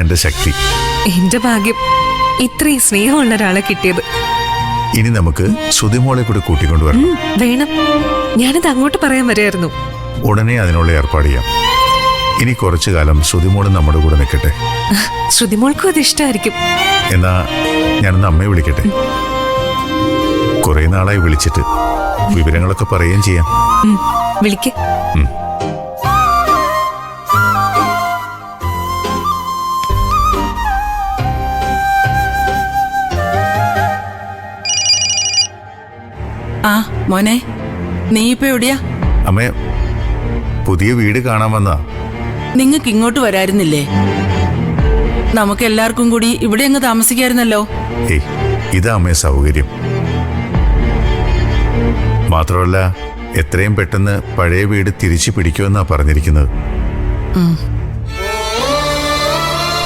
എന്റെ ശക്തി. എന്റെ ഭാഗ്യം ഇത്രയും സ്നേഹമുള്ള ഒരാളെ കിട്ടിയത്. ഇനി നമുക്ക് ശ്രുതിമോളെ കൂടി കൂട്ടിക്കൊണ്ടുവരണം. വേണം, ഞാനത് അങ്ങോട്ട് പറയാൻ വരായിരുന്നു. ഉടനെ അതിനുള്ള ഏർപ്പാട് ചെയ്യാം. ഇനി കുറച്ചു കാലം ശ്രുതിമോള് നമ്മുടെ കൂടെ നിൽക്കട്ടെ. ശ്രുതിമോൾക്കും അത് ഇഷ്ടമായിരിക്കും. എന്നാ ഞാനൊന്ന് അമ്മയെ വിളിക്കട്ടെ. കുറെ നാളായി വിളിച്ചിട്ട് വിവരങ്ങളൊക്കെ പറയുകയും ചെയ്യാം. വിളിക്ക്. ആ മോനെ, നീ ഇപ്പൊ എവിടെയാ? അമ്മേ, പുതിയ വീട് കാണാൻ വന്നാ. നിങ്ങക്ക് ഇങ്ങോട്ട് വരായിരുന്നില്ലേ? നമുക്ക് എല്ലാവർക്കും കൂടി ഇവിടെ അങ്ങ് താമസിക്കായിരുന്നല്ലോ. ഏയ്, ഇതാ അമ്മേ സൗകര്യം. മാത്രമല്ല, എത്രയും പെട്ടെന്ന് പഴയ വീട് തിരിച്ചു പിടിക്കുമെന്നാ പറഞ്ഞിരിക്കുന്നത്.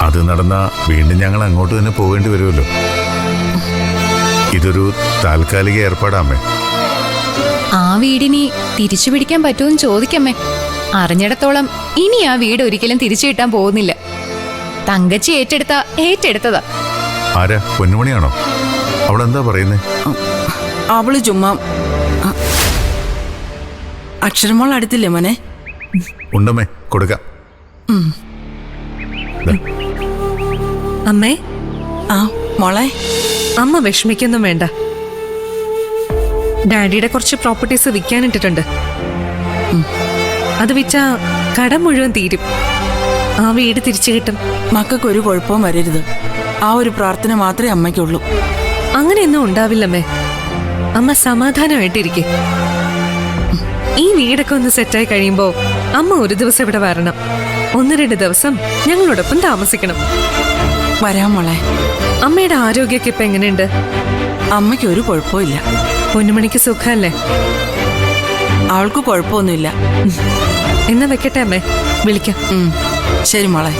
അത് നടന്നാ വീണ്ടും ഞങ്ങൾ അങ്ങോട്ട് തന്നെ പോകേണ്ടി വരുമല്ലോ. ഇതൊരു താൽക്കാലിക ഏർപ്പാടാമേ. ആ വീടിനി തിരിച്ചു പിടിക്കാൻ പറ്റുമെന്ന് ചോദിക്കമ്മേ. അറിഞ്ഞിടത്തോളം ഇനി ആ വീട് ഒരിക്കലും തിരിച്ചു കിട്ടാൻ പോകുന്നില്ല. തങ്കച്ചി ഏറ്റെടുത്തതാ. ആരാ? പൊന്നുമണിയാണോ? അവളെന്താ പറയുന്നേ? അവള് ചുമ്മാ. അക്ഷരമോൾ അടുത്തില്ലേ മോനെ? ഉണ്ടമ്മേ, കൊടുക്കാം. അമ്മേ. ആ മോളെ, അമ്മ വിഷമിക്കൊന്നും വേണ്ട. ഡാഡിയുടെ കുറച്ച് പ്രോപ്പർട്ടീസ് വിൽക്കാനിട്ടിട്ടുണ്ട്. അത് വിറ്റാ കടം മുഴുവൻ തീരും. ആ വീട് തിരിച്ചു കിട്ടും. മക്കൾക്കൊരു കുഴപ്പവും വരരുത്. ആ ഒരു പ്രാർത്ഥന മാത്രമേ അമ്മയ്ക്കുള്ളൂ. അങ്ങനെയൊന്നും ഉണ്ടാവില്ലമ്മേ. അമ്മ സമാധാനമായിട്ടിരിക്കെ. ഈ വീടൊക്കെ ഒന്ന് സെറ്റായി കഴിയുമ്പോ അമ്മ ഒരു ദിവസം ഇവിടെ വരണം. 1-2 ദിവസം ഞങ്ങളോടൊപ്പം താമസിക്കണം. വരാം മോളെ. അമ്മയുടെ ആരോഗ്യമൊക്കെ ഇപ്പൊ എങ്ങനെയുണ്ട്? അമ്മയ്ക്ക് ഒരു കുഴപ്പമില്ല. പൊന്നുമണിക്ക് സുഖല്ലേ? അവൾക്ക് കുഴപ്പമൊന്നുമില്ല. എന്നാ വെക്കട്ടെ അമ്മേ, വിളിക്കാം. ശരി മോളെ.